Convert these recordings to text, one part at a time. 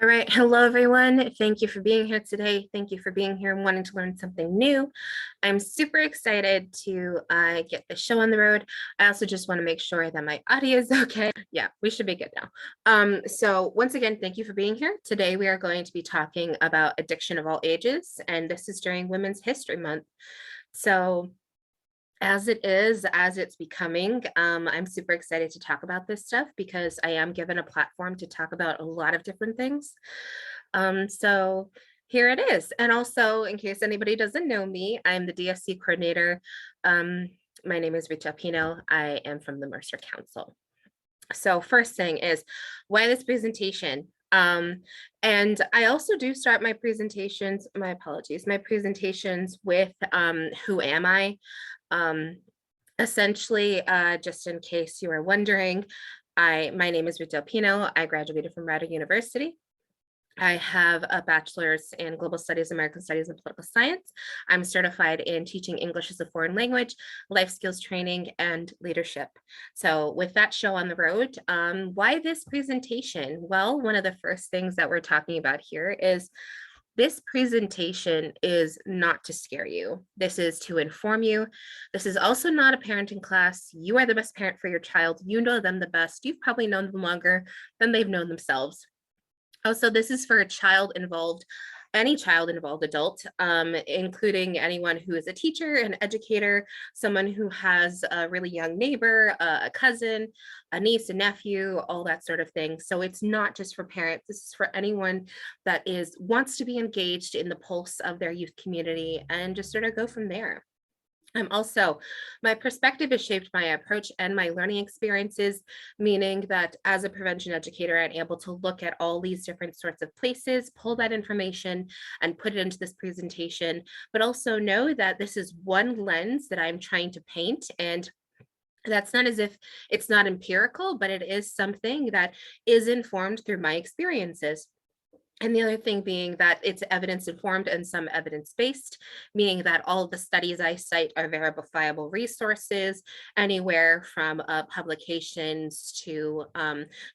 All right. Hello, everyone. Thank you for being here today. Thank you for being here and wanting to learn something new. I'm super excited to get the show on the road. I also just want to make sure that my audio is okay. Yeah, we should be good now. So once again, thank you for being here. Today, we are going to be talking about addiction of all ages, and this is during Women's History Month. So as it's becoming, I'm super excited to talk about this stuff because I am given a platform to talk about a lot of different things. So here it is. And also, in case anybody doesn't know me, I'm the DFC coordinator. My name is Rita Pino. I am from the Mercer Council. So first thing is, why this presentation? And I also do start my presentations, my presentations with who am I? Essentially, just in case you are wondering, my name is Rita Pino. I graduated from Radha University. I have a bachelor's in global studies, American studies, and political science. I'm certified in teaching English as a foreign language, life skills training, and leadership. So with that show on the road, why this presentation? Well, one of the first things that we're talking about here is this presentation is not to scare you. This is to inform you. This is also not a parenting class. You are the best parent for your child. You know them the best. You've probably known them longer than they've known themselves. Also, this is for a any child involved adult, including anyone who is a teacher, an educator, someone who has a really young neighbor, a cousin, a niece, a nephew, all that sort of thing. So it's not just for parents. This is for anyone that wants to be engaged in the pulse of their youth community and just sort of go from there. My perspective is shaped by my approach and my learning experiences, meaning that as a prevention educator, I'm able to look at all these different sorts of places, pull that information and put it into this presentation, but also know that this is one lens that I'm trying to paint. And that's not as if it's not empirical, but it is something that is informed through my experiences. And the other thing being that it's evidence informed and some evidence based, meaning that all of the studies I cite are verifiable resources, anywhere from publications to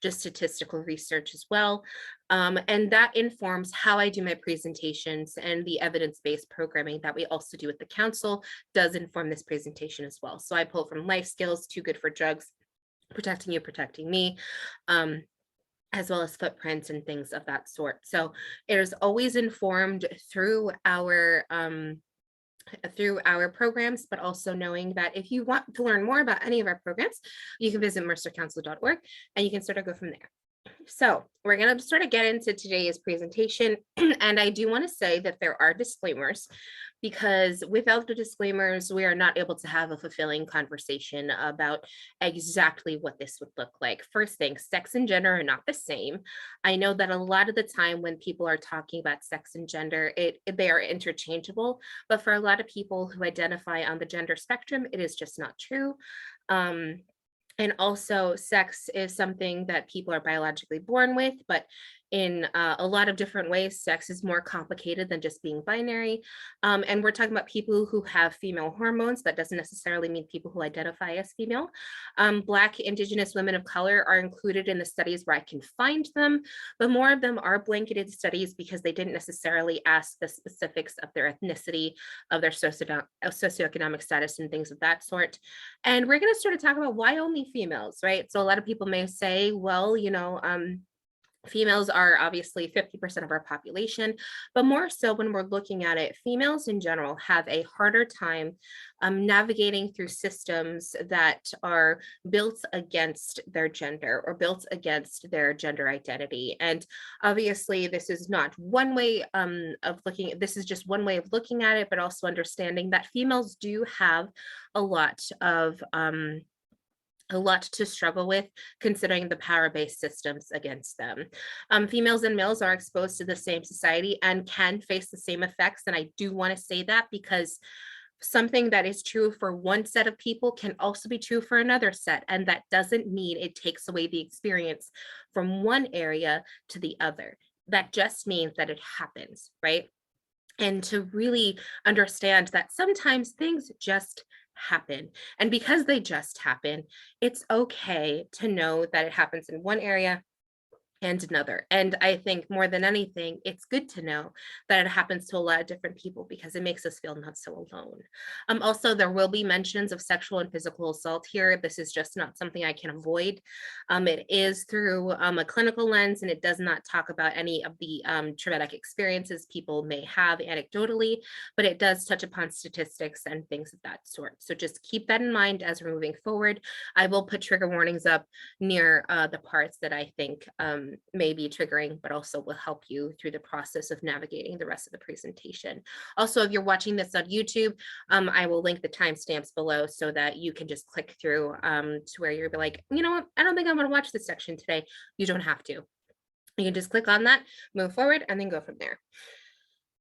just statistical research as well. And that informs how I do my presentations, and the evidence-based programming that we also do at the council does inform this presentation as well. So I pull from life skills, Too Good for Drugs, Protecting You, Protecting Me, as well as footprints and things of that sort. So it is always informed through our programs, but also knowing that if you want to learn more about any of our programs, you can visit mercercouncil.org and you can sort of go from there. So we're going to sort of get into today's presentation. And I do want to say that there are disclaimers, because without the disclaimers, we are not able to have a fulfilling conversation about exactly what this would look like. First thing, sex and gender are not the same. I know that a lot of the time when people are talking about sex and gender, they are interchangeable, but for a lot of people who identify on the gender spectrum, it is just not true. And also, sex is something that people are biologically born with, but in a lot of different ways, sex is more complicated than just being binary. And we're talking about people who have female hormones. That doesn't necessarily mean people who identify as female. Black, Indigenous, women of color are included in the studies where I can find them, but more of them are blanketed studies because they didn't necessarily ask the specifics of their ethnicity, of their socioeconomic status, and things of that sort. And we're going to sort of talk about why only females, right? So a lot of people may say, well, females are obviously 50% of our population, but more so when we're looking at it, females in general have a harder time navigating through systems that are built against their gender or built against their gender identity. And obviously, this is not one way this is just one way of looking at it, but also understanding that females do have a lot to struggle with, considering the power-based systems against them. Females and males are exposed to the same society and can face the same effects. And I do want to say that because something that is true for one set of people can also be true for another set. And that doesn't mean it takes away the experience from one area to the other. That just means that it happens, right? And to really understand that sometimes things just happen. And because they just happen, it's okay to know that it happens in one area and another. And I think more than anything, it's good to know that it happens to a lot of different people because it makes us feel not so alone. Also, there will be mentions of sexual and physical assault here. This is just not something I can avoid. It is through a clinical lens, and it does not talk about any of the traumatic experiences people may have anecdotally, but it does touch upon statistics and things of that sort. So just keep that in mind as we're moving forward. I will put trigger warnings up near the parts that I think may be triggering, but also will help you through the process of navigating the rest of the presentation. Also, if you're watching this on YouTube, I will link the timestamps below so that you can just click through to where you're like, you know what, I don't think I'm going to watch this section today. You don't have to. You can just click on that, move forward, and then go from there.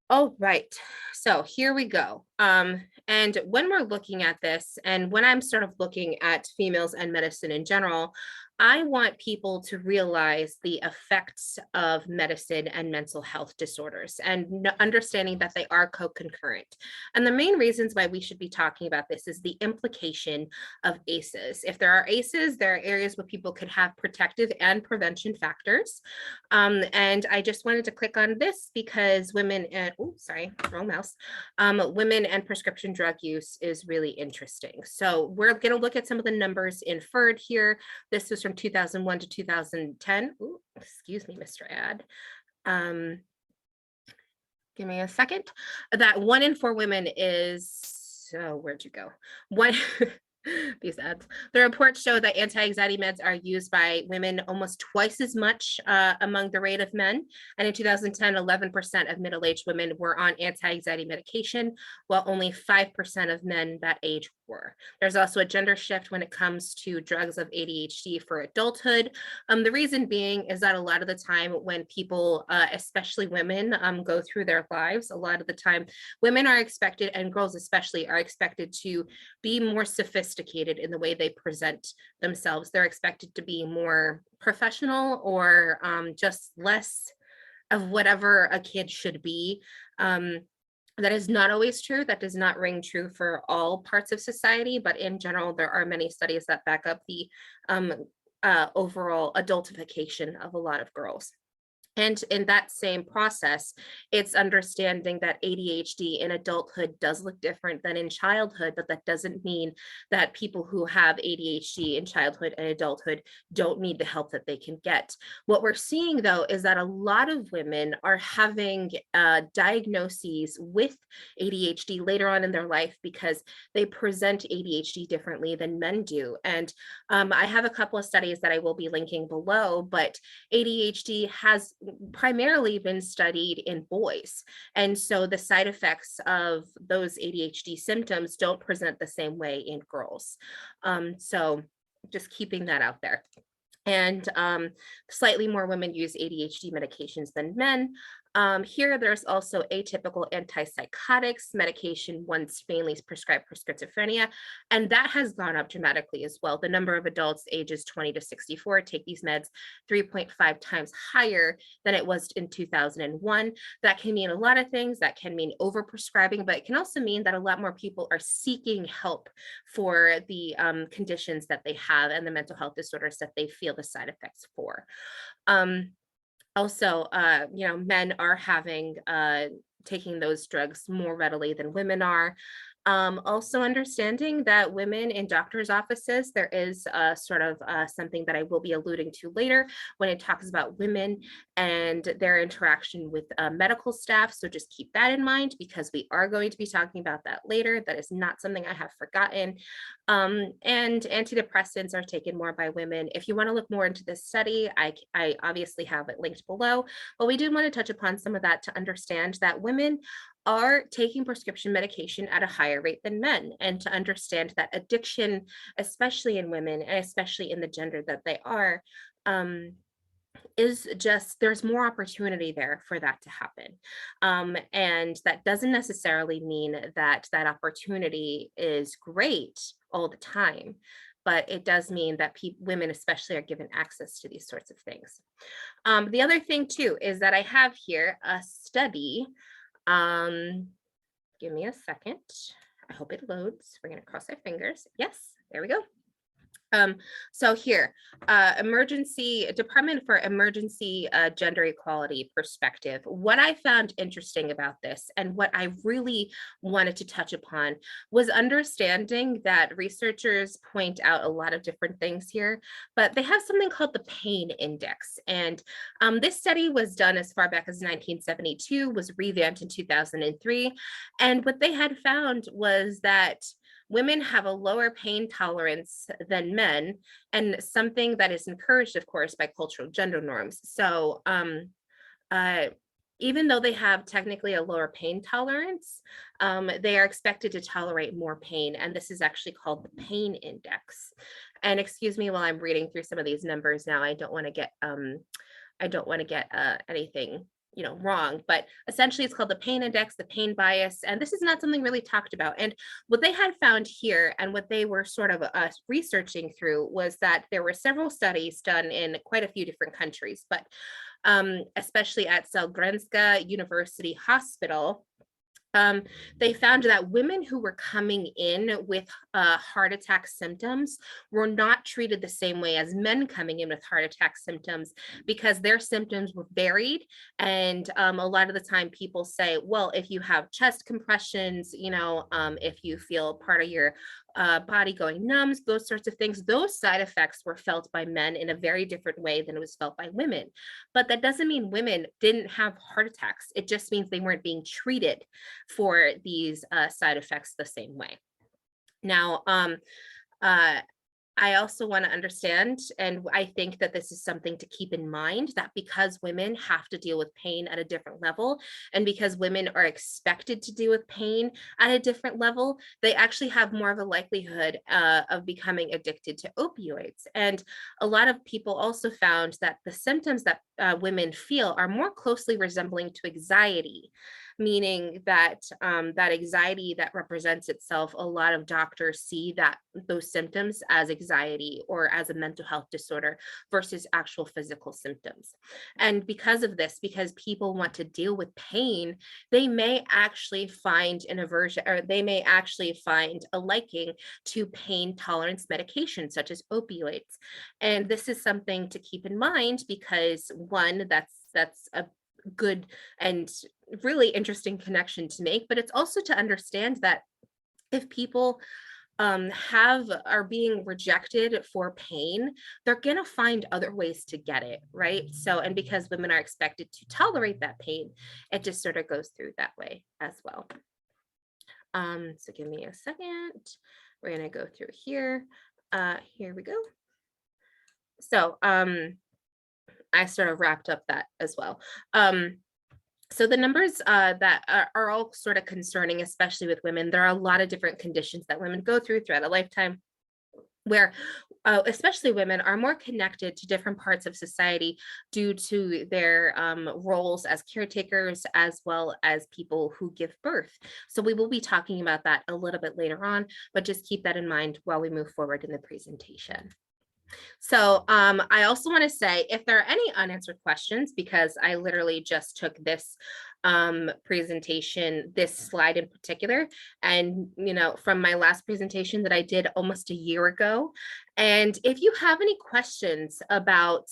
All right, so here we go. And when we're looking at this, and when I'm sort of looking at females and medicine in general, I want people to realize the effects of medicine and mental health disorders and understanding that they are co-concurrent. And the main reasons why we should be talking about this is the implication of ACEs. If there are ACEs, there are areas where people could have protective and prevention factors. And I just wanted to click on this because women and, oh, sorry, wrong mouse. Women and prescription drug use is really interesting. So we're going to look at some of the numbers inferred here. This was from 2001 to 2010. Ooh, excuse me, Mr. Ad. Give me a second. That 1 in 4 women is, oh, where'd you go? One, these ads. The reports show that anti-anxiety meds are used by women almost twice as much among the rate of men. And in 2010, 11% of middle-aged women were on anti-anxiety medication, while only 5% of men that age were. There's also a gender shift when it comes to drugs of ADHD for adulthood. The reason being is that a lot of the time when people, especially women, go through their lives, a lot of the time women are expected, and girls especially, are expected to be more sophisticated in the way they present themselves. They're expected to be more professional or just less of whatever a kid should be. That is not always true. That does not ring true for all parts of society, but in general, there are many studies that back up the overall adultification of a lot of girls. And in that same process, it's understanding that ADHD in adulthood does look different than in childhood, but that doesn't mean that people who have ADHD in childhood and adulthood don't need the help that they can get. What we're seeing, though, is that a lot of women are having diagnoses with ADHD later on in their life because they present ADHD differently than men do. And I have a couple of studies that I will be linking below, but ADHD has primarily been studied in boys. And so the side effects of those ADHD symptoms don't present the same way in girls. So just keeping that out there. And slightly more women use ADHD medications than men. Here, there's also atypical antipsychotics medication once mainly prescribed for schizophrenia, and that has gone up dramatically as well. The number of adults ages 20 to 64 take these meds 3.5 times higher than it was in 2001. That can mean a lot of things. That can mean overprescribing, but it can also mean that a lot more people are seeking help for the conditions that they have and the mental health disorders that they feel the side effects for. Also, men are having taking those drugs more readily than women are. Also understanding that women in doctors' offices, there is sort of something that I will be alluding to later when it talks about women and their interaction with medical staff. So just keep that in mind because we are going to be talking about that later. That is not something I have forgotten. And antidepressants are taken more by women. If you want to look more into this study, I obviously have it linked below, but we do want to touch upon some of that to understand that women are taking prescription medication at a higher rate than men, and to understand that addiction, especially in women and especially in the gender that they are, is just there's more opportunity there for that to happen. And that doesn't necessarily mean that that opportunity is great all the time, but it does mean that women especially are given access to these sorts of things. The other thing too is that I have here a study. Give me a second. I hope it loads. We're going to cross our fingers. Yes, there we go. So here, Department for Emergency Gender Equality Perspective. What I found interesting about this and what I really wanted to touch upon was understanding that researchers point out a lot of different things here, but they have something called the pain index. And this study was done as far back as 1972, was revamped in 2003. And what they had found was that women have a lower pain tolerance than men, and something that is encouraged, of course, by cultural gender norms. So even though they have technically a lower pain tolerance, they are expected to tolerate more pain. And this is actually called the pain index. And excuse me while I'm reading through some of these numbers now, I don't want to get anything wrong, but essentially it's called the pain index, the pain bias, and this is not something really talked about. And what they had found here and what they were sort of researching through was that there were several studies done in quite a few different countries, but especially at Sahlgrenska University Hospital. They found that women who were coming in with heart attack symptoms were not treated the same way as men coming in with heart attack symptoms, because their symptoms were varied. And a lot of the time people say, well, if you have chest compressions, if you feel part of your body going numb, those sorts of things, those side effects were felt by men in a very different way than it was felt by women. But that doesn't mean women didn't have heart attacks. It just means they weren't being treated for these side effects the same way. Now, I also want to understand, and I think that this is something to keep in mind, that because women have to deal with pain at a different level, and because women are expected to deal with pain at a different level, they actually have more of a likelihood of becoming addicted to opioids. And a lot of people also found that the symptoms that women feel are more closely resembling to anxiety, meaning that that anxiety that represents itself, a lot of doctors see that those symptoms as anxiety or as a mental health disorder versus actual physical symptoms. And because of this, because people want to deal with pain, they may actually find an aversion, or they may actually find a liking to pain tolerance medication such as opioids. And this is something to keep in mind, because one, that's a good and really interesting connection to make, but it's also to understand that if people are being rejected for pain, they're going to find other ways to get it, right? So, and because women are expected to tolerate that pain, it just sort of goes through that way as well. So give me a second. We're going to go through here. Here we go. So I sort of wrapped up that as well. So the numbers that are all sort of concerning, especially with women. There are a lot of different conditions that women go through throughout a lifetime, where especially women are more connected to different parts of society due to their roles as caretakers, as well as people who give birth. So we will be talking about that a little bit later on, but just keep that in mind while we move forward in the presentation. So I also want to say, if there are any unanswered questions, because I literally just took this presentation, this slide in particular, and from my last presentation that I did almost a year ago. And if you have any questions about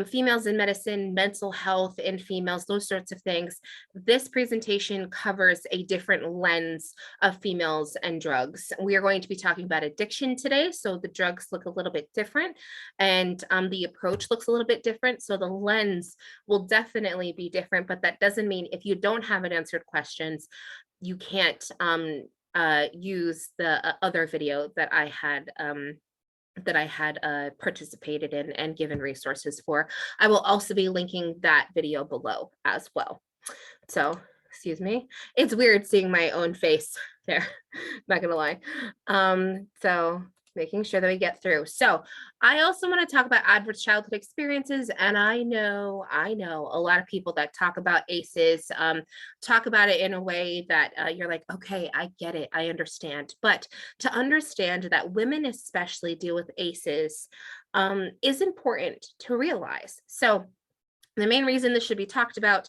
females in medicine, mental health in females, those sorts of things, this presentation covers a different lens of females and drugs. We are going to be talking about addiction today, so the drugs look a little bit different, and the approach looks a little bit different, so the lens will definitely be different. But that doesn't mean if you don't have unanswered questions, you can't use the other video that I had participated in and given resources for. I will also be linking that video below as well. So, excuse me. It's weird seeing my own face there, not gonna lie. So making sure that we get through. So I also want to talk about adverse childhood experiences. And I know a lot of people that talk about ACEs, talk about it in a way that you're like, okay, I get it, I understand. But to understand that women especially deal with ACEs is important to realize. So the main reason this should be talked about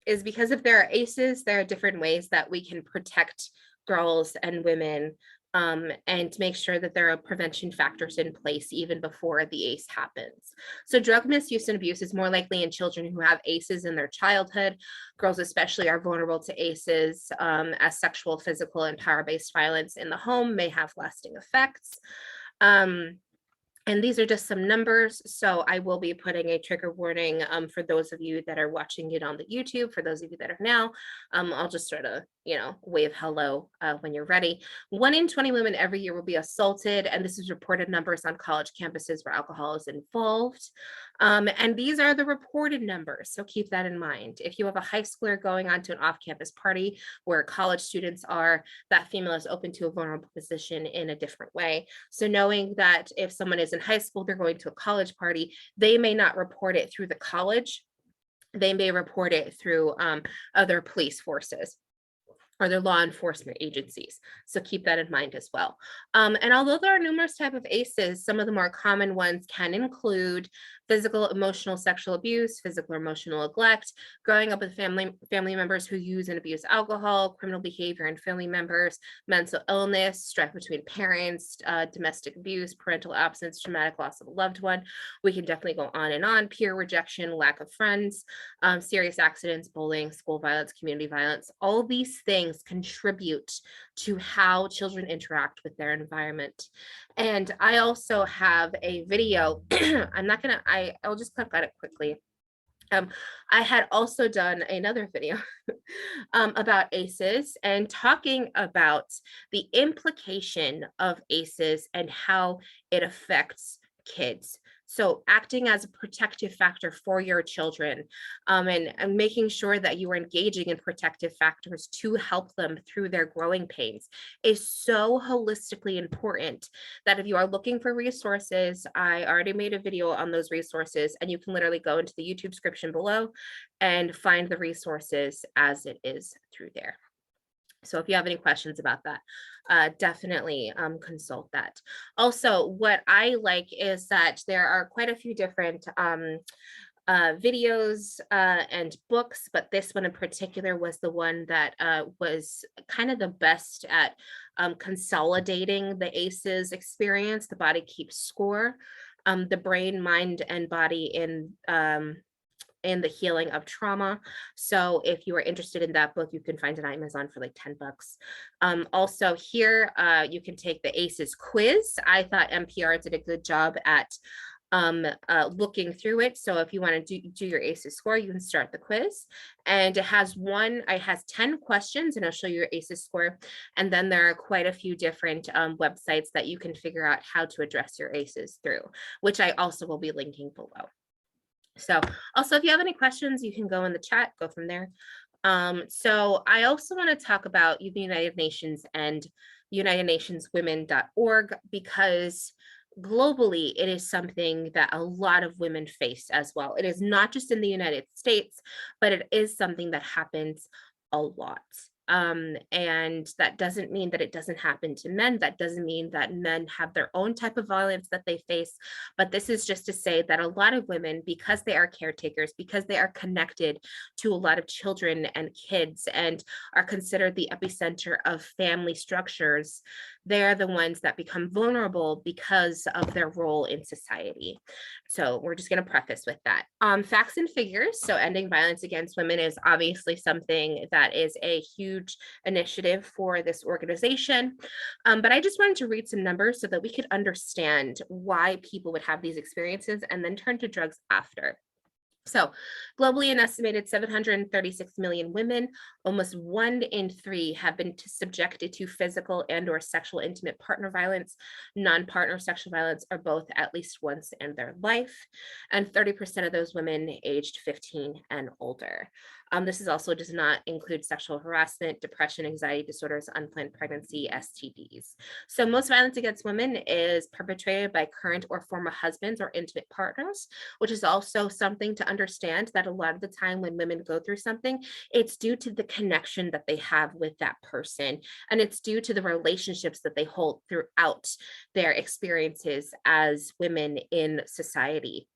is because if there are ACEs, there are different ways that we can protect girls and women and make sure that there are prevention factors in place even before the ACE happens. So drug misuse and abuse is more likely in children who have ACEs in their childhood. Girls especially are vulnerable to ACEs, as sexual, physical, and power-based violence in the home may have lasting effects. And these are just some numbers. So I will be putting a trigger warning for those of you that are watching it on the YouTube. For those of you that are now, I'll just sort of, wave hello when you're ready. 1 in 20 women every year will be assaulted. And this is reported numbers on college campuses where alcohol is involved. And these are the reported numbers. So keep that in mind. If you have a high schooler going on to an off-campus party where college students are, that female is open to a vulnerable position in a different way. So knowing that if someone is in high school, they're going to a college party, they may not report it through the college. They may report it through other police forces or their law enforcement agencies. So keep that in mind as well. And although there are numerous types of ACEs, some of the more common ones can include physical, emotional, sexual abuse, physical or emotional neglect, growing up with family members who use and abuse alcohol, criminal behavior in family members, mental illness, strife between parents, domestic abuse, parental absence, traumatic loss of a loved one. We can definitely go on and on. Peer rejection, lack of friends, serious accidents, bullying, school violence, community violence. All these things contribute to how children interact with their environment. And I also have a video. I'll just click on it quickly. I had also done another video about ACEs and talking about the implication of ACEs and how it affects kids. So acting as a protective factor for your children, and making sure that you are engaging in protective factors to help them through their growing pains is so holistically important that if you are looking for resources, I already made a video on those resources, and you can literally go into the YouTube description below and find the resources as it is through there. So if you have any questions about that, definitely consult that. Also, what I like is that there are quite a few different videos and books, but this one in particular was the one that was kind of the best at consolidating the ACEs experience. The Body Keeps Score, the brain, mind, and body in the healing of trauma. So if you are interested in that book, you can find it on Amazon for like $10. Also here, you can take the ACEs quiz. I thought NPR did a good job at looking through it. So if you want to do your ACEs score, you can start the quiz, and it has 10 questions, and I'll show you your ACEs score. And then there are quite a few different websites that you can figure out how to address your ACEs through, which I also will be linking below. So also, if you have any questions, you can go in the chat, go from there. So I also want to talk about the United Nations and UnitedNationsWomen.org, because globally, it is something that a lot of women face as well. It is not just in the United States, but it is something that happens a lot. And that doesn't mean that it doesn't happen to men. That doesn't mean that men have their own type of violence that they face. But this is just to say that a lot of women, because they are caretakers, because they are connected to a lot of children and kids and are considered the epicenter of family structures, they're the ones that become vulnerable because of their role in society. So we're just going to preface with that. Facts and figures. So ending violence against women is obviously something that is a huge initiative for this organization. But I just wanted to read some numbers so that we could understand why people would have these experiences and then turn to drugs after. So globally, an estimated 736 million women, almost 1 in 3, have been subjected to physical and/or sexual intimate partner violence, non-partner sexual violence, or both at least once in their life. And 30% of those women aged 15 and older. This also does not include sexual harassment, depression, anxiety disorders, unplanned pregnancy, STDs. So most violence against women is perpetrated by current or former husbands or intimate partners, which is also something to understand, that a lot of the time when women go through something, it's due to the connection that they have with that person. And it's due to the relationships that they hold throughout their experiences as women in society.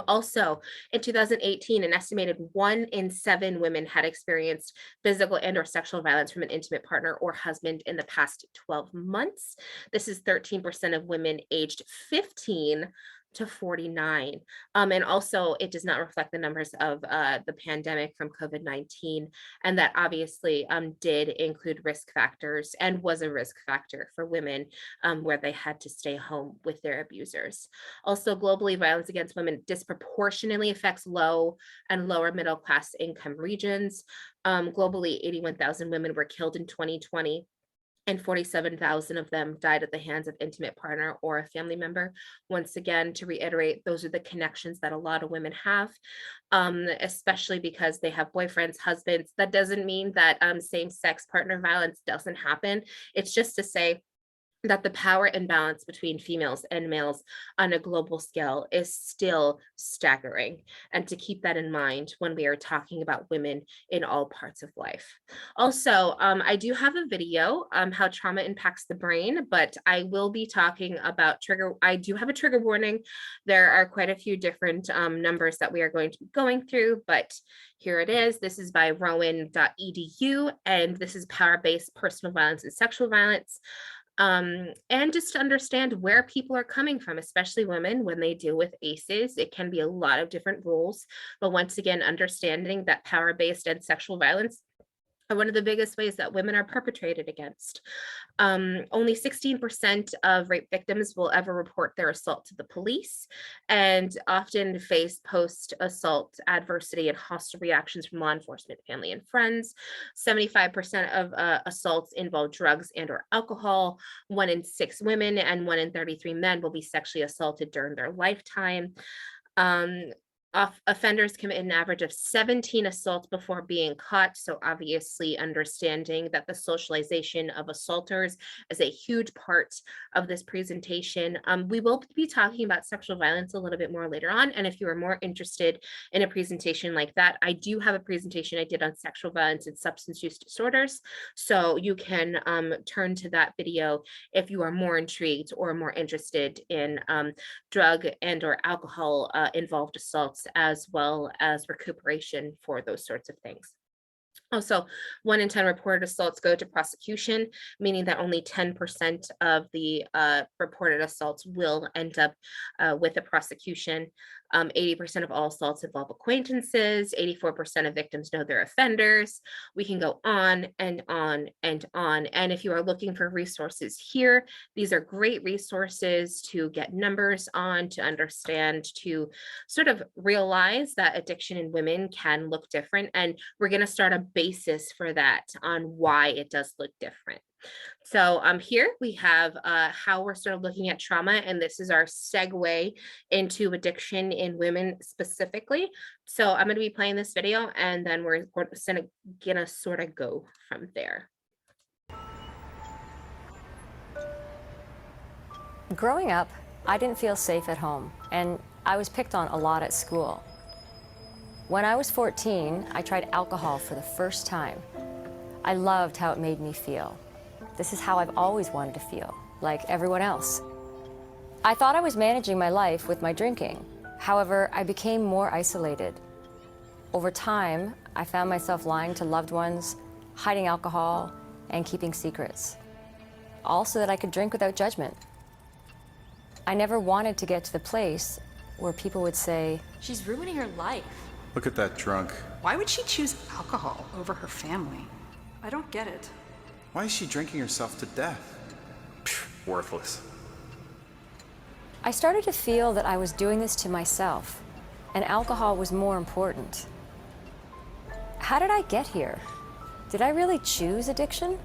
Also, in 2018, an estimated 1 in 7 women had experienced physical and/or sexual violence from an intimate partner or husband in the past 12 months. This is 13% of women aged 15 to 49. And also, it does not reflect the numbers of the pandemic from COVID-19, and that obviously did include risk factors and was a risk factor for women where they had to stay home with their abusers. Also, globally, violence against women disproportionately affects low and lower middle class income regions. Globally, 81,000 women were killed in 2020, and 47,000 of them died at the hands of intimate partner or a family member. Once again, to reiterate, those are the connections that a lot of women have, especially because they have boyfriends, husbands. That doesn't mean that same-sex partner violence doesn't happen. It's just to say that the power imbalance between females and males on a global scale is still staggering, and to keep that in mind when we are talking about women in all parts of life. Also, I do have a video how trauma impacts the brain, but I will be talking about I do have a trigger warning. There are quite a few different numbers that we are going to be going through, but here it is. This is by rowan.edu, and this is power-based personal violence and sexual violence. And just to understand where people are coming from, especially women, when they deal with ACEs. It can be a lot of different rules, but once again, understanding that power-based and sexual violence are one of the biggest ways that women are perpetrated against. Only 16% of rape victims will ever report their assault to the police, and often face post-assault adversity and hostile reactions from law enforcement, family, and friends. 75% of assaults involve drugs and/or alcohol. 1 in 6 women and 1 in 33 men will be sexually assaulted during their lifetime. Offenders commit an average of 17 assaults before being caught. So obviously understanding that the socialization of assaulters is a huge part of this presentation. We will be talking about sexual violence a little bit more later on. And if you are more interested in a presentation like that, I do have a presentation I did on sexual violence and substance use disorders. So you can turn to that video if you are more intrigued or more interested in drug and/or alcohol involved assaults, as well as recuperation for those sorts of things. Also, 1 in 10 reported assaults go to prosecution, meaning that only 10% of the reported assaults will end up with a prosecution. 80% of all assaults involve acquaintances. 84% of victims know their offenders. We can go on and on and on. And if you are looking for resources here, these are great resources to get numbers on, to understand, to sort of realize that addiction in women can look different. And we're going to start a basis for that on why it does look different. So here we have how we're sort of looking at trauma, and this is our segue into addiction in women specifically. So I'm going to be playing this video, and then we're gonna sort of go from there. Growing up, I didn't feel safe at home, and I was picked on a lot at school. When I was 14, I tried alcohol for the first time. I loved how it made me feel. This is how I've always wanted to feel, like everyone else. I thought I was managing my life with my drinking. However, I became more isolated. Over time, I found myself lying to loved ones, hiding alcohol, and keeping secrets, all so that I could drink without judgment. I never wanted to get to the place where people would say, "She's ruining her life. Look at that drunk. Why would she choose alcohol over her family? I don't get it. Why is she drinking herself to death? Pfft, worthless." I started to feel that I was doing this to myself, and alcohol was more important. How did I get here? Did I really choose addiction?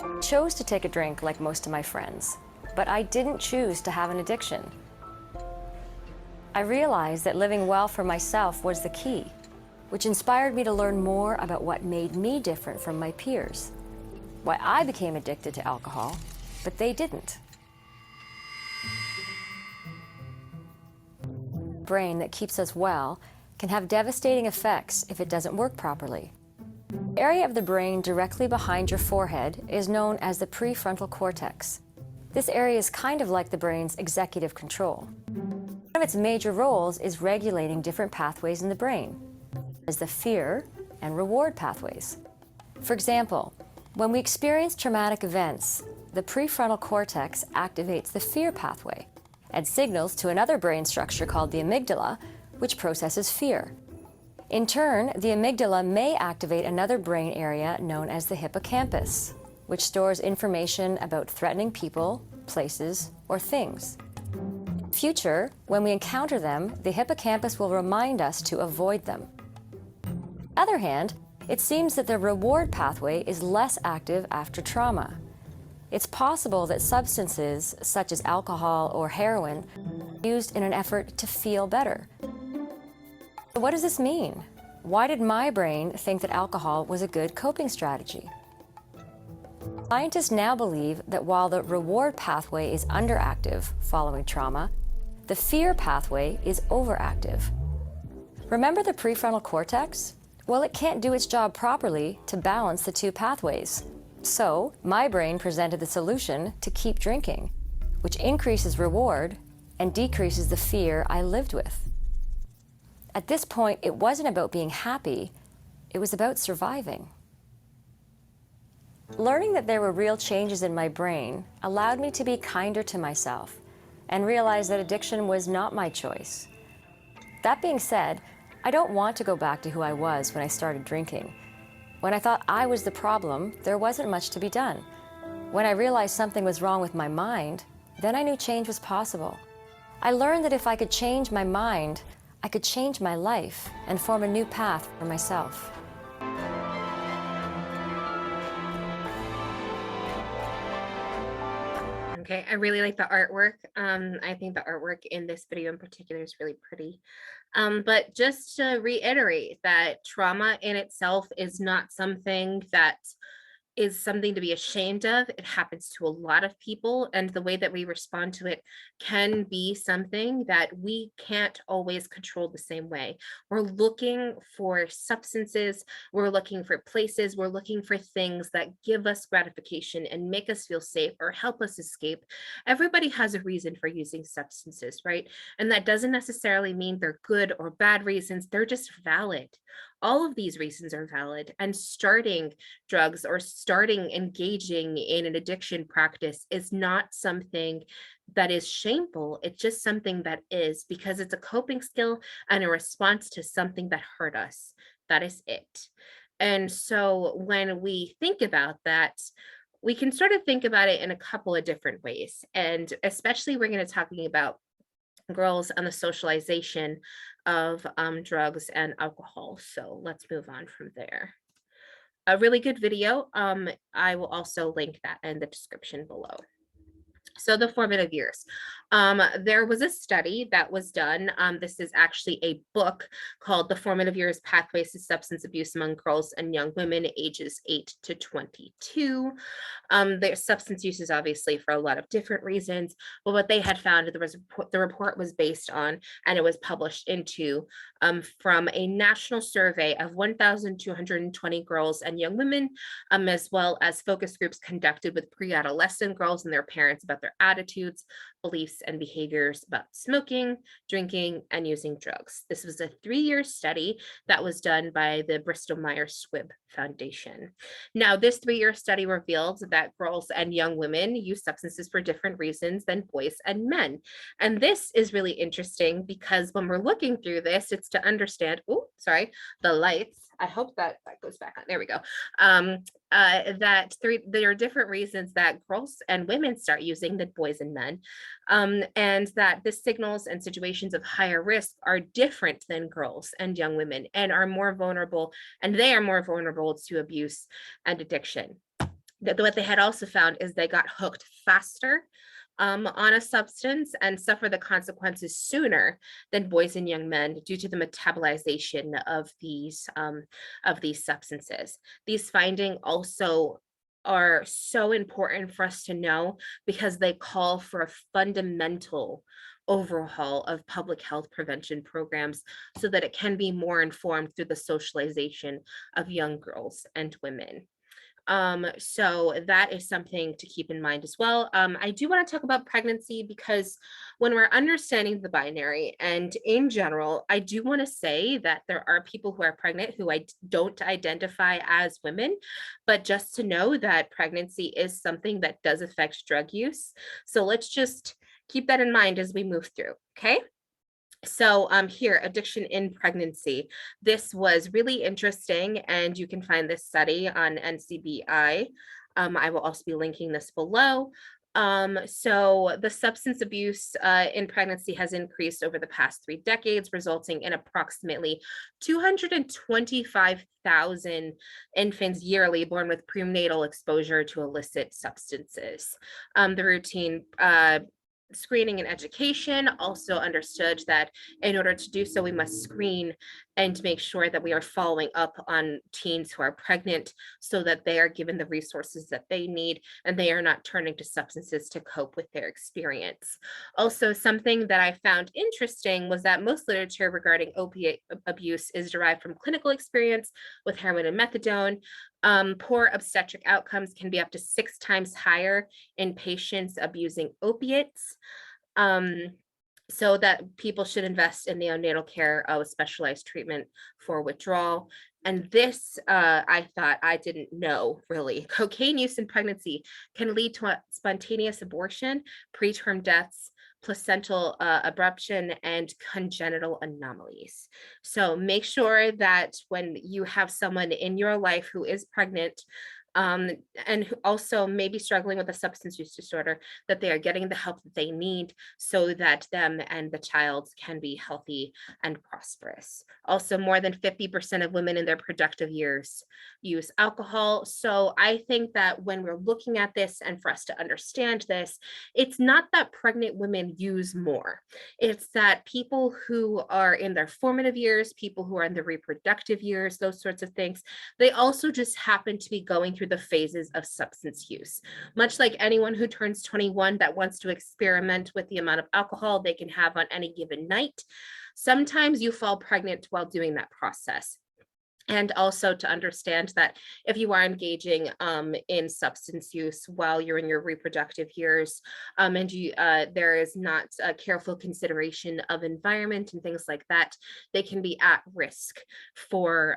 I chose to take a drink like most of my friends, but I didn't choose to have an addiction. I realized that living well for myself was the key, which inspired me to learn more about what made me different from my peers, why I became addicted to alcohol, but they didn't. The brain that keeps us well can have devastating effects if it doesn't work properly. The area of the brain directly behind your forehead is known as the prefrontal cortex. This area is kind of like the brain's executive control. One of its major roles is regulating different pathways in the brain, as the fear and reward pathways. For example, when we experience traumatic events, the prefrontal cortex activates the fear pathway and signals to another brain structure called the amygdala, which processes fear. In turn, the amygdala may activate another brain area known as the hippocampus, which stores information about threatening people, places, or things. In the future, when we encounter them, the hippocampus will remind us to avoid them. On the other hand, it seems that the reward pathway is less active after trauma. It's possible that substances, such as alcohol or heroin, are used in an effort to feel better. What does this mean? Why did my brain think that alcohol was a good coping strategy? Scientists now believe that while the reward pathway is underactive following trauma, the fear pathway is overactive. Remember the prefrontal cortex? Well, it can't do its job properly to balance the two pathways. So, my brain presented the solution to keep drinking, which increases reward and decreases the fear I lived with. At this point, it wasn't about being happy, it was about surviving. Learning that there were real changes in my brain allowed me to be kinder to myself and realize that addiction was not my choice. That being said, I don't want to go back to who I was when I started drinking. When I thought I was the problem, there wasn't much to be done. When I realized something was wrong with my mind, then I knew change was possible. I learned that if I could change my mind, I could change my life and form a new path for myself. Okay, I really like the artwork. I think the artwork in this video in particular is really pretty. But just to reiterate that trauma in itself is not something that is something to be ashamed of. It happens to a lot of people, and the way that we respond to it can be something that we can't always control the same way. We're looking for substances, we're looking for places, we're looking for things that give us gratification and make us feel safe or help us escape. Everybody has a reason for using substances, right? And that doesn't necessarily mean they're good or bad reasons, they're just valid. All of these reasons are valid, and starting drugs or starting engaging in an addiction practice is not something that is shameful. It's just something that is, because it's a coping skill and a response to something that hurt us. That is it. And so when we think about that, we can sort of think about it in a couple of different ways. And especially we're going to talking about girls and the socialization of drugs and alcohol. So let's move on from there. A really good video. I will also link that in the description below. So the formative years. There was a study that was done. This is actually a book called The Formative Years: Pathways to Substance Abuse Among Girls and Young Women Ages 8 to 22. Their substance use is obviously for a lot of different reasons, but what they had found, the report was based on, and it was published into from a national survey of 1,220 girls and young women, as well as focus groups conducted with pre-adolescent girls and their parents about their attitudes, beliefs, and behaviors about smoking, drinking, and using drugs. This was a 3-year study that was done by the Bristol Myers Squibb Foundation. Now, this 3-year study revealed that girls and young women use substances for different reasons than boys and men. And this is really interesting because when we're looking through this, it's to understand, the lights. I hope that goes back on. There we go. There are different reasons that girls and women start using than boys and men, and that the signals and situations of higher risk are different than girls and young women, and are more vulnerable, and they are more vulnerable to abuse and addiction. What they had also found is they got hooked faster on a substance and suffer the consequences sooner than boys and young men due to the metabolization of these substances. These findings also are so important for us to know because they call for a fundamental overhaul of public health prevention programs so that it can be more informed through the socialization of young girls and women. So that is something to keep in mind as well. I do want to talk about pregnancy because when we're understanding the binary and in general, I do want to say that there are people who are pregnant who I don't identify as women, but just to know that pregnancy is something that does affect drug use. So let's just keep that in mind as we move through. Okay. So here, addiction in pregnancy. This was really interesting, and you can find this study on NCBI. I will also be linking this below. So the substance abuse in pregnancy has increased over the past 3 decades, resulting in approximately 225,000 infants yearly born with prenatal exposure to illicit substances. The routine screening and education also understood that in order to do so, we must screen and make sure that we are following up on teens who are pregnant so that they are given the resources that they need and they are not turning to substances to cope with their experience. Also, something that I found interesting was that most literature regarding opiate abuse is derived from clinical experience with heroin and methadone. Poor obstetric outcomes can be up to 6 times higher in patients abusing opiates. So that people should invest in neonatal care with specialized treatment for withdrawal. And this, I thought I didn't know really. Cocaine use in pregnancy can lead to a spontaneous abortion, preterm deaths, placental abruption, and congenital anomalies. So make sure that when you have someone in your life who is pregnant, and who also may be struggling with a substance use disorder, that they are getting the help that they need so that them and the child can be healthy and prosperous. Also, more than 50% of women in their productive years use alcohol. So I think that when we're looking at this and for us to understand this, it's not that pregnant women use more. It's that people who are in their formative years, people who are in their reproductive years, those sorts of things, they also just happen to be going through the phases of substance use. Much like anyone who turns 21 that wants to experiment with the amount of alcohol they can have on any given night, sometimes you fall pregnant while doing that process. And also to understand that if you are engaging in substance use while you're in your reproductive years, and there is not a careful consideration of environment and things like that, they can be at risk for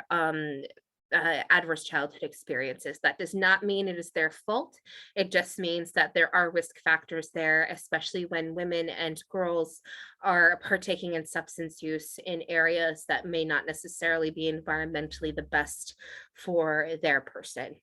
adverse childhood experiences. That does not mean it is their fault. It just means that there are risk factors there, especially when women and girls are partaking in substance use in areas that may not necessarily be environmentally the best for their person.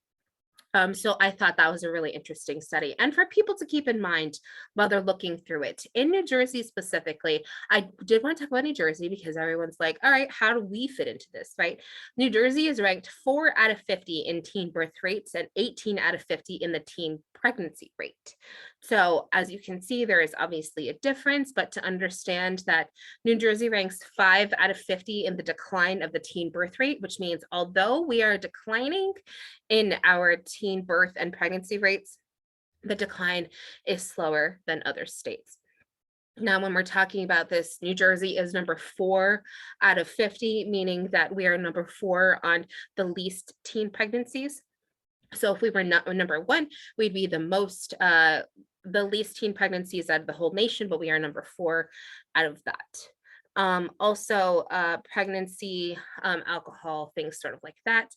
So I thought that was a really interesting study, and for people to keep in mind while they're looking through it. In New Jersey specifically, I did want to talk about New Jersey because everyone's like, all right, how do we fit into this, right? New Jersey is ranked 4 out of 50 in teen birth rates and 18 out of 50 in the teen pregnancy rate. So as you can see, there is obviously a difference, but to understand that New Jersey ranks 5 out of 50 in the decline of the teen birth rate, which means although we are declining in our teen birth and pregnancy rates, the decline is slower than other states. Now, when we're talking about this, New Jersey is number 4 out of 50, meaning that we are number 4 on the least teen pregnancies. So if we were not number 1, we'd be the least teen pregnancies out of the whole nation, but we are number 4 out of that. Also, pregnancy, alcohol, things sort of like that.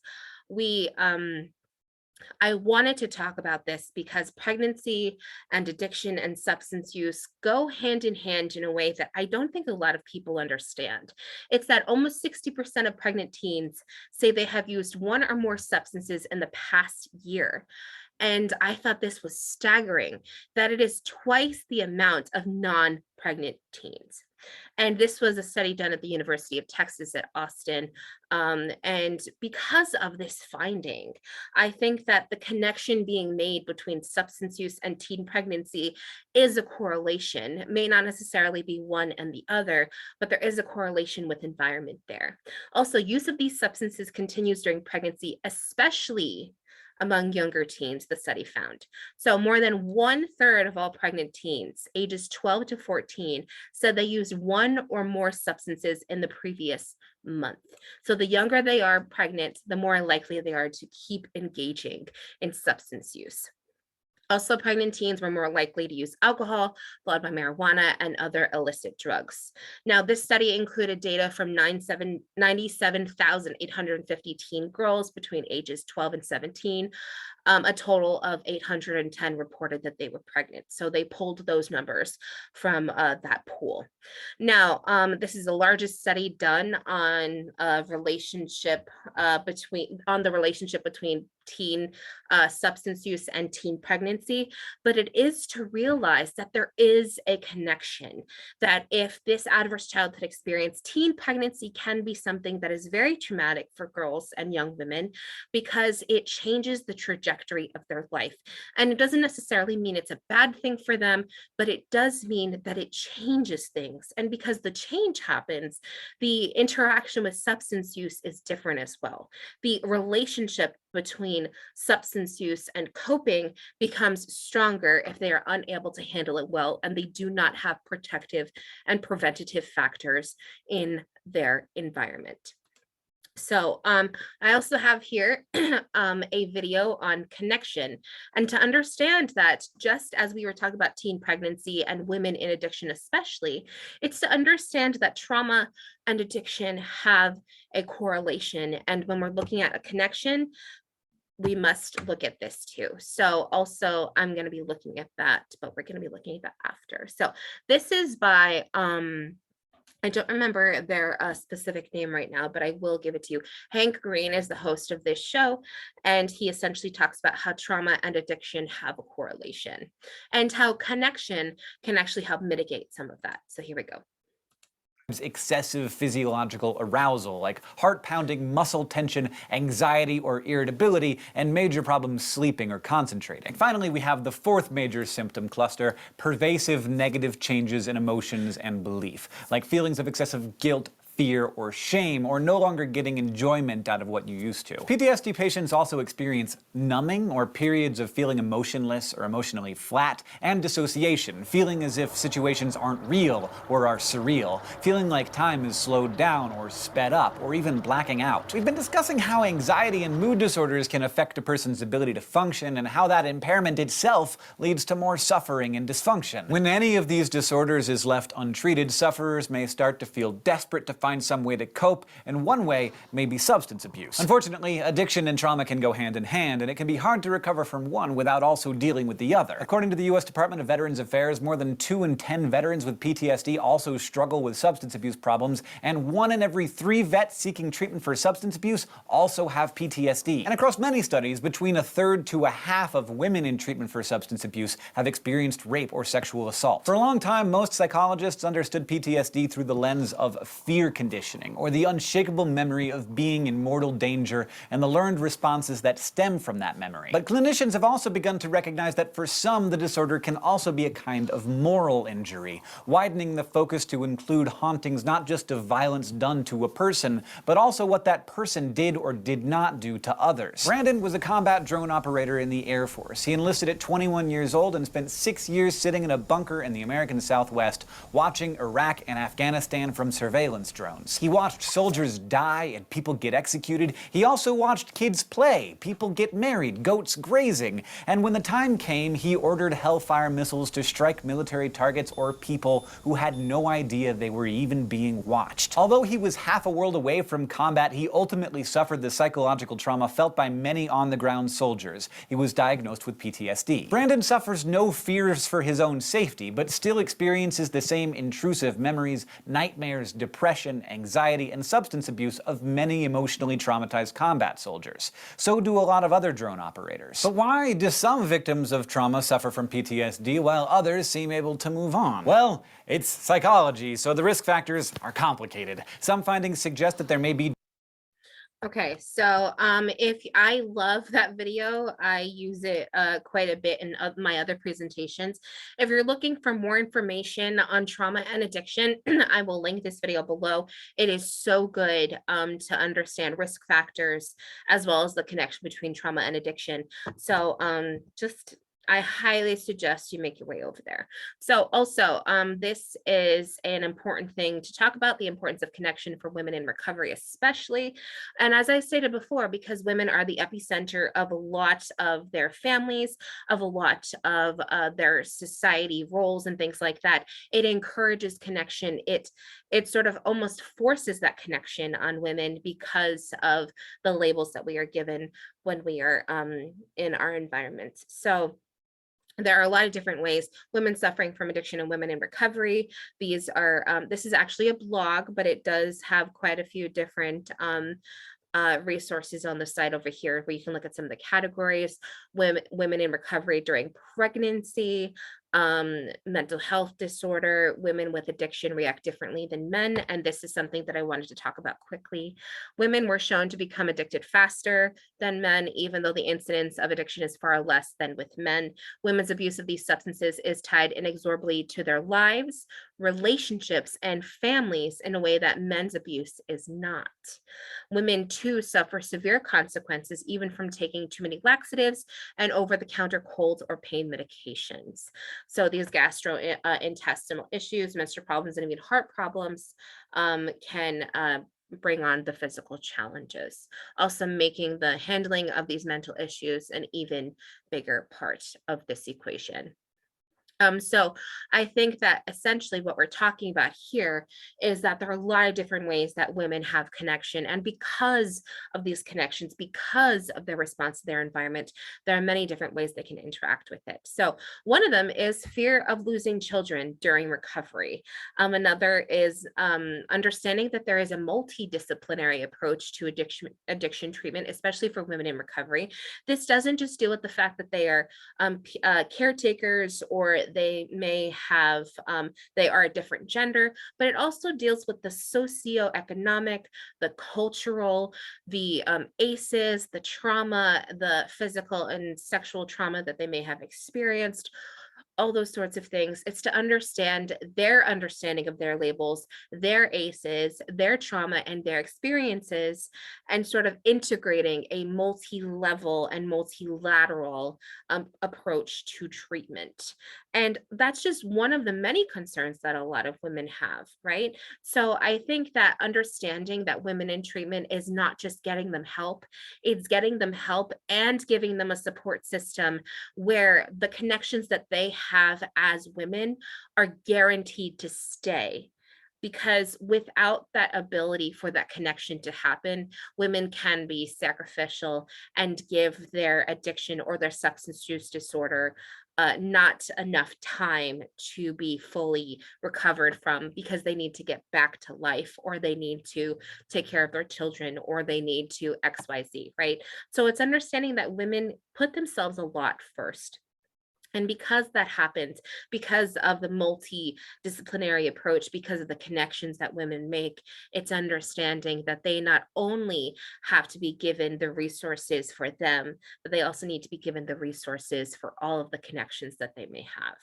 I wanted to talk about this because pregnancy and addiction and substance use go hand in hand in a way that I don't think a lot of people understand. It's that almost 60% of pregnant teens say they have used 1 or more substances in the past year. And I thought this was staggering, that it is twice the amount of non-pregnant teens. And this was a study done at the University of Texas at Austin. And because of this finding, I think that the connection being made between substance use and teen pregnancy is a correlation. It may not necessarily be one and the other, but there is a correlation with environment there. Also, use of these substances continues during pregnancy, especially among younger teens, the study found. So more than 1/3 of all pregnant teens, ages 12 to 14, said they used one or more substances in the previous month. So the younger they are pregnant, the more likely they are to keep engaging in substance use. Also, pregnant teens were more likely to use alcohol, followed by marijuana and other illicit drugs. Now, this study included data from 97,850 teen girls between ages 12 and 17. A total of 810 reported that they were pregnant. So they pulled those numbers from that pool. Now, this is the largest study done on the relationship between teen substance use and teen pregnancy, but it is to realize that there is a connection, that if this adverse childhood experience, teen pregnancy can be something that is very traumatic for girls and young women because it changes the trajectory of their life. And it doesn't necessarily mean it's a bad thing for them, but it does mean that it changes things. And because the change happens, the interaction with substance use is different as well. The relationship between substance use and coping becomes stronger if they are unable to handle it well and they do not have protective and preventative factors in their environment. So I also have here a video on connection, and to understand that, just as we were talking about teen pregnancy and women in addiction especially, it's to understand that trauma and addiction have a correlation, and when we're looking at a connection, we must look at this too. So also I'm going to be looking at that, but we're going to be looking at that after. So this is by I don't remember their specific name right now, but I will give it to you. Hank Green is the host of this show, and he essentially talks about how trauma and addiction have a correlation and how connection can actually help mitigate some of that. So here we go. Excessive physiological arousal, like heart-pounding, muscle tension, anxiety or irritability, and major problems sleeping or concentrating. Finally, we have the fourth major symptom cluster, pervasive negative changes in emotions and belief, like feelings of excessive guilt, fear, or shame, or no longer getting enjoyment out of what you used to. PTSD patients also experience numbing, or periods of feeling emotionless or emotionally flat, and dissociation, feeling as if situations aren't real or are surreal, feeling like time is slowed down or sped up, or even blacking out. We've been discussing how anxiety and mood disorders can affect a person's ability to function, and how that impairment itself leads to more suffering and dysfunction. When any of these disorders is left untreated, sufferers may start to feel desperate to find some way to cope, and one way may be substance abuse. Unfortunately, addiction and trauma can go hand in hand, and it can be hard to recover from one without also dealing with the other. According to the U.S. Department of Veterans Affairs, more than 2 in 10 veterans with PTSD also struggle with substance abuse problems, and 1 in every 3 vets seeking treatment for substance abuse also have PTSD. And across many studies, between 1/3 to 1/2 of women in treatment for substance abuse have experienced rape or sexual assault. For a long time, most psychologists understood PTSD through the lens of fear conditioning, or the unshakable memory of being in mortal danger and the learned responses that stem from that memory. But clinicians have also begun to recognize that for some, the disorder can also be a kind of moral injury, widening the focus to include hauntings not just of violence done to a person, but also what that person did or did not do to others. Brandon was a combat drone operator in the Air Force. He enlisted at 21 years old and spent 6 years sitting in a bunker in the American Southwest, watching Iraq and Afghanistan from surveillance drones. He watched soldiers die and people get executed. He also watched kids play, people get married, goats grazing. And when the time came, he ordered Hellfire missiles to strike military targets or people who had no idea they were even being watched. Although he was half a world away from combat, he ultimately suffered the psychological trauma felt by many on-the-ground soldiers. He was diagnosed with PTSD. Brandon suffers no fears for his own safety, but still experiences the same intrusive memories, nightmares, depression, anxiety, and substance abuse of many emotionally traumatized combat soldiers. So do a lot of other drone operators. But why do some victims of trauma suffer from PTSD while others seem able to move on? Well, it's psychology, so the risk factors are complicated. Some findings suggest that there may be Okay, so if I love that video, I use it quite a bit in my other presentations. If you're looking for more information on trauma and addiction, I will link this video below. It is so good to understand risk factors as well as the connection between trauma and addiction. So just I highly suggest you make your way over there. So also, this is an important thing to talk about, the importance of connection for women in recovery, especially. And as I stated before, because women are the epicenter of a lot of their families, of a lot of their society roles and things like that, it encourages connection. It sort of almost forces that connection on women because of the labels that we are given when we are in our environments. So there are a lot of different ways women suffering from addiction and women in recovery. These are this is actually a blog, but it does have quite a few different resources on the site over here where you can look at some of the categories: women in recovery during pregnancy, mental health disorder, women with addiction react differently than men. And this is something that I wanted to talk about quickly. Women were shown to become addicted faster than men, even though the incidence of addiction is far less than with men. Women's abuse of these substances is tied inexorably to their lives, relationships, and families in a way that men's abuse is not. Women too suffer severe consequences, even from taking too many laxatives and over-the-counter cold or pain medications. So these gastrointestinal issues, menstrual problems, and even heart problems can bring on the physical challenges, also making the handling of these mental issues an even bigger part of this equation. So I think that essentially what we're talking about here is that there are a lot of different ways that women have connection. And because of these connections, because of their response to their environment, there are many different ways they can interact with it. So one of them is fear of losing children during recovery. Another is understanding that there is a multidisciplinary approach to addiction treatment, especially for women in recovery. This doesn't just deal with the fact that they are caretakers, or they may have they are a different gender, but it also deals with the socioeconomic, the cultural, the ACEs, the trauma, the physical and sexual trauma that they may have experienced, all those sorts of things. It's to understand their understanding of their labels, their ACEs, their trauma, and their experiences, and sort of integrating a multi-level and multilateral approach to treatment. And that's just one of the many concerns that a lot of women have, right? So I think that understanding that women in treatment is not just getting them help, it's getting them help and giving them a support system where the connections that they have as women are guaranteed to stay. Because without that ability for that connection to happen, women can be sacrificial and give their addiction or their substance use disorder not enough time to be fully recovered from, because they need to get back to life, or they need to take care of their children, or they need to XYZ, right? So it's understanding that women put themselves a lot first. And because that happens, because of the multidisciplinary approach, because of the connections that women make, it's understanding that they not only have to be given the resources for them, but they also need to be given the resources for all of the connections that they may have.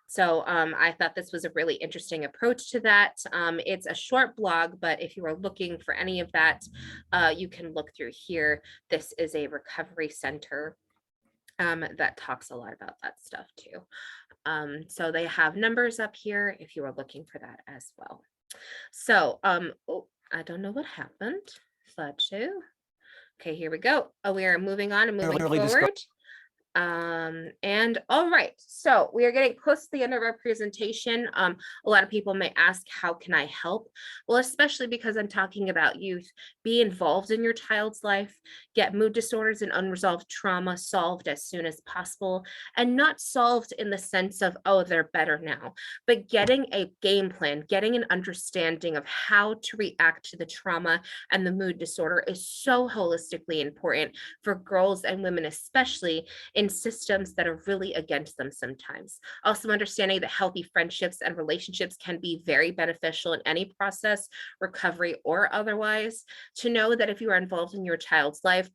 So I thought this was a really interesting approach to that. It's a short blog, but if you are looking for any of that, you can look through here. This is a recovery center that talks a lot about that stuff too. So they have numbers up here if you are looking for that as well. So, oh, I don't know what happened. Slideshow. Okay, here we go. Oh, we are moving on and moving forward. And all right, so we are getting close to the end of our presentation. A lot of people may ask, how can I help? Well, especially because I'm talking about youth. Be involved in your child's life, get mood disorders and unresolved trauma solved as soon as possible, and not solved in the sense of, oh, they're better now, but getting a game plan, getting an understanding of how to react to the trauma and the mood disorder is so holistically important for girls and women, especially in systems that are really against them sometimes. Also understanding that healthy friendships and relationships can be very beneficial in any process, recovery or otherwise. To know that if you are involved in your child's life,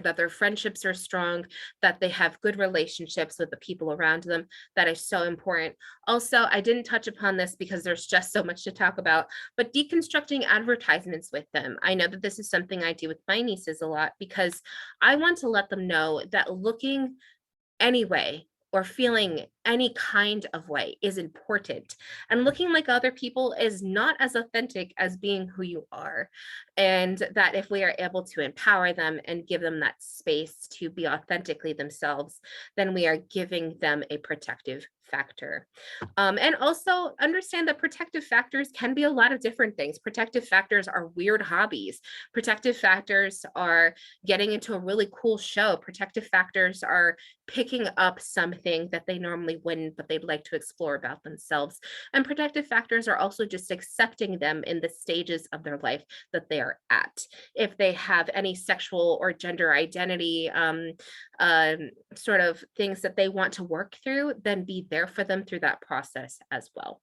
that their friendships are strong, that they have good relationships with the people around them. That is so important. Also, I didn't touch upon this because there's just so much to talk about, but deconstructing advertisements with them. I know that this is something I do with my nieces a lot because I want to let them know that looking anyway or feeling any kind of way is important. And looking like other people is not as authentic as being who you are. And that if we are able to empower them and give them that space to be authentically themselves, then we are giving them a protective factor. And also understand that protective factors can be a lot of different things. Protective factors are weird hobbies. Protective factors are getting into a really cool show. Protective factors are picking up something that they normally wouldn't, but they'd like to explore about themselves. And protective factors are also just accepting them in the stages of their life that they are at. If they have any sexual or gender identity sort of things that they want to work through, then be there for them through that process as well.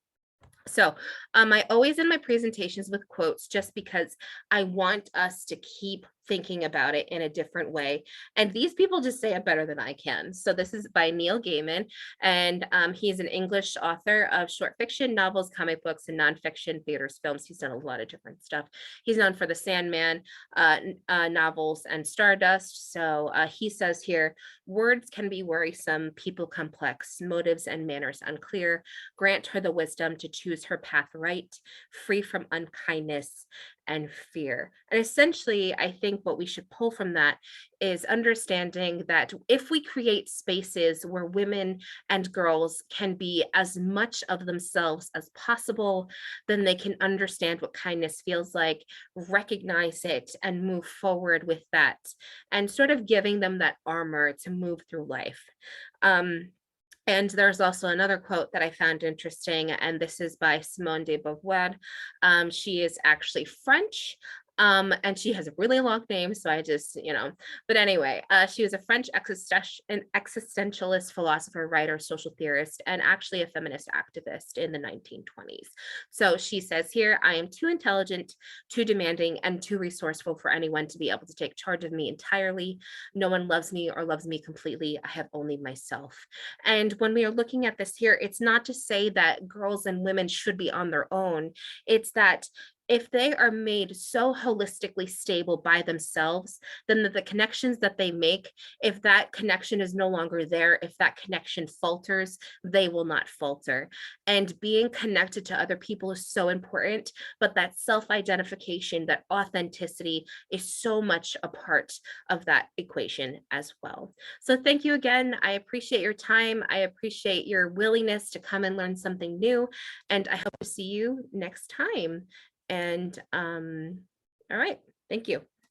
So I always end my presentations with quotes just because I want us to keep thinking about it in a different way. And these people just say it better than I can. So this is by Neil Gaiman, and he's an English author of short fiction, novels, comic books, and nonfiction, theaters, films. He's done a lot of different stuff. He's known for the Sandman novels and Stardust. So he says here, words can be worrisome, people complex, motives and manners unclear. Grant her the wisdom to choose her path right, free from unkindness and fear. And essentially, I think what we should pull from that is understanding that if we create spaces where women and girls can be as much of themselves as possible, then they can understand what kindness feels like, recognize it, and move forward with that, and sort of giving them that armor to move through life. And there's also another quote that I found interesting, and this is by Simone De Beauvoir. She is actually French. And she has a really long name, so I just, but anyway, she was a French existentialist philosopher, writer, social theorist, and actually a feminist activist in the 1920s. So she says here, I am too intelligent, too demanding, and too resourceful for anyone to be able to take charge of me entirely. No one loves me or loves me completely. I have only myself. And when we are looking at this here, it's not to say that girls and women should be on their own. It's that if they are made so holistically stable by themselves, then the connections that they make, if that connection is no longer there, if that connection falters, they will not falter. And being connected to other people is so important, but that self-identification, that authenticity is so much a part of that equation as well. So thank you again. I appreciate your time. I appreciate your willingness to come and learn something new. And I hope to see you next time. And all right, thank you.